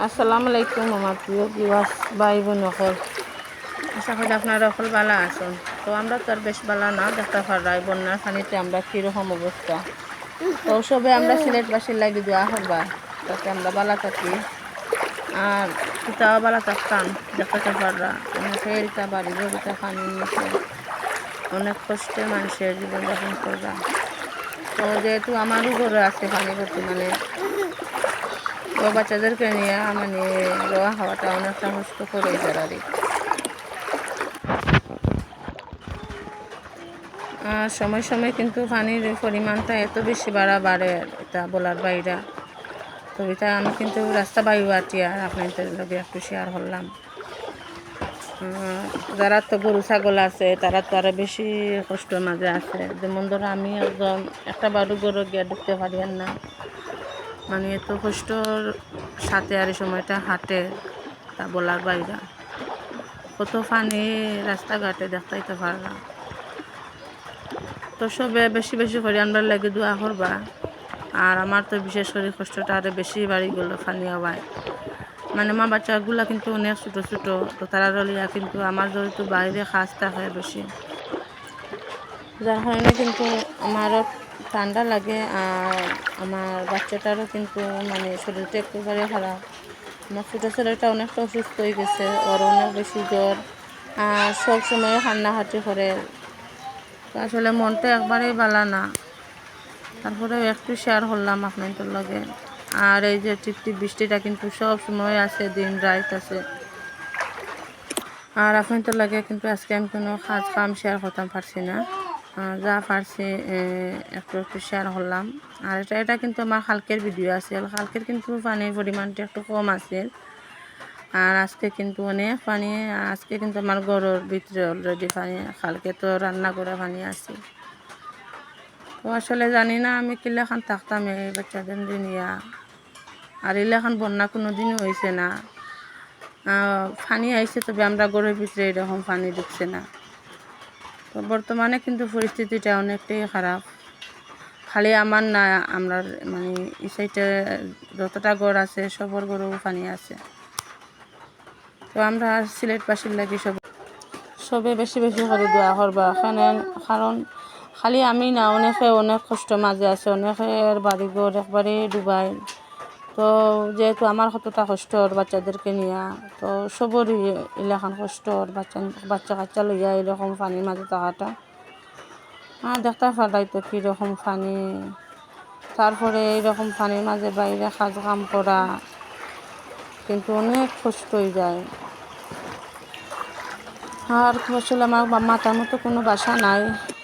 আসসালামু আলাইকুম আমার প্রিয় ভিউয়ার্স ভাই বোন সকল। আশা করি আপনারা সকল ভালো আছেন। তো আমরা তো আর বেশ ভালো না, দেখতে পারাই বন্যার পানিতে আমরা কীরকম অবস্থা। তো সবে আমরা সিলেটবাসীর লাগি দোয়া করবা যাতে আমরা ভালো থাকি। আর কোথাও ভালো থাকতাম, দেখতে পাররা অনেকের এটা বাড়ি ঘরিটা পানির নিচে অনেক কষ্টে মানুষের জীবনযাপন করবা। তো যেহেতু আমারও ঘরে আছে পানি ভর্তি, মানে তো বাচ্চাদেরকে নিয়ে মানে রোয়া খাওয়াটা অনেকটা কষ্ট করে যারারই। আর সময় সময় কিন্তু পানির পরিমাণটা এত বেশি বাড়ে এটা বলার বাইরে। তো এটা আমি কিন্তু রাস্তা বায়ু আটি আর আপনাদের লগে একটু শেয়ার করলাম। যারা তো গরু ছাগল আছে তারা তো আরও বেশি কষ্টের মাঝে আছে। যেমন ধরো আমি একদম একটা বারু গরু গিয়ে ঢুকতে পারি না, মানে এত কষ্টর সাথে আর এই সময়টা হাঁটে তা বলার বাইরে। কত পানি রাস্তাঘাটে দেখতে পারলাম। তো সবে বেশি বেশি করে আমরা লাগে দোয়া করবা। আর আমার তো বিশেষ করে কষ্টটা আরও বেশি বাড়ি গেল পানি হওয়ায়। মানে মা বাচ্চাগুলা কিন্তু অনেক ছোটো ছোটো, তো তারা রলিয়া কিন্তু আমার যেহেতু বাইরে কাজ থাকে বেশি, যার কারণে কিন্তু আমারও ঠান্ডা লাগে। আর আমার বাচ্চাটারও কিন্তু মানে শরীরটা একেবারে খারাপ। আমার ছোটো ছেলেটা অনেকটা অসুস্থ হয়ে গেছে, ওর অনেক বেশি জ্বর আর সব সময় কান্নাকাটি করে। তো আসলে মনটা একবারেই ভালো না, তারপরেও একটু শেয়ার করলাম আপনাদের লগে। আর এই যে টিপটিপ বৃষ্টিটা কিন্তু সব সময় আছে, দিন রাত আছে। আর আপনাদের লাগে কিন্তু আজকে আমি কোনো কাম শেয়ার করতে পারছি না, যা পারছি একটু একটু শেয়ার করলাম। আর এটা কিন্তু আমার কালকের ভিডিও আছে, কালকের কিন্তু পানির পরিমাণটা একটু কম আছে। আর আজকে কিন্তু অনেক পানি, আজকে কিন্তু আমার ঘরের ভিতরে অলরেডি পানি, কালকে তো রান্না করে পানি আছে। তো আসলে জানি না আমি কিলাখান থাকতাম এই বাচ্চাদের নিয়া। আর এলাখান বন্যা কোনো দিনই হয়েছে না, পানি আইছে, তবে আমরা ঘরের ভিতরে এরকম পানি ঢুকছে না। তো বর্তমানে কিন্তু পরিস্থিতিটা অনেকটাই খারাপ। খালি আমার না, আমরা মানে এই সাইডে যতটা ঘর আছে সবর ঘরেও পানি আছে। তো আমরা সিলেটবাসীর লাগি সবে বেশি বেশি করে দোয়া করবা, কারণ খালি আমি না, অনেকে অনেক কষ্ট মাঝে আছে, অনেকের বাড়িঘর একবারে ডুবাই। তো যেহেতু আমার কতটা কষ্ট ওর বাচ্চাদেরকে নিয়ে, তো সবরই এলাকান কষ্ট ওর বাচ্চা কাচ্চা লইয়া এরকম পানির মাঝে থাকাটা। দেখতে পারাই তো কীরকম পানি, তারপরে এইরকম পানির মাঝে বাইরে কাজ কাম করা কিন্তু অনেক কষ্ট হয়ে যায়। আর আসলে আমার মাথার মতো কোনো বাসা নাই,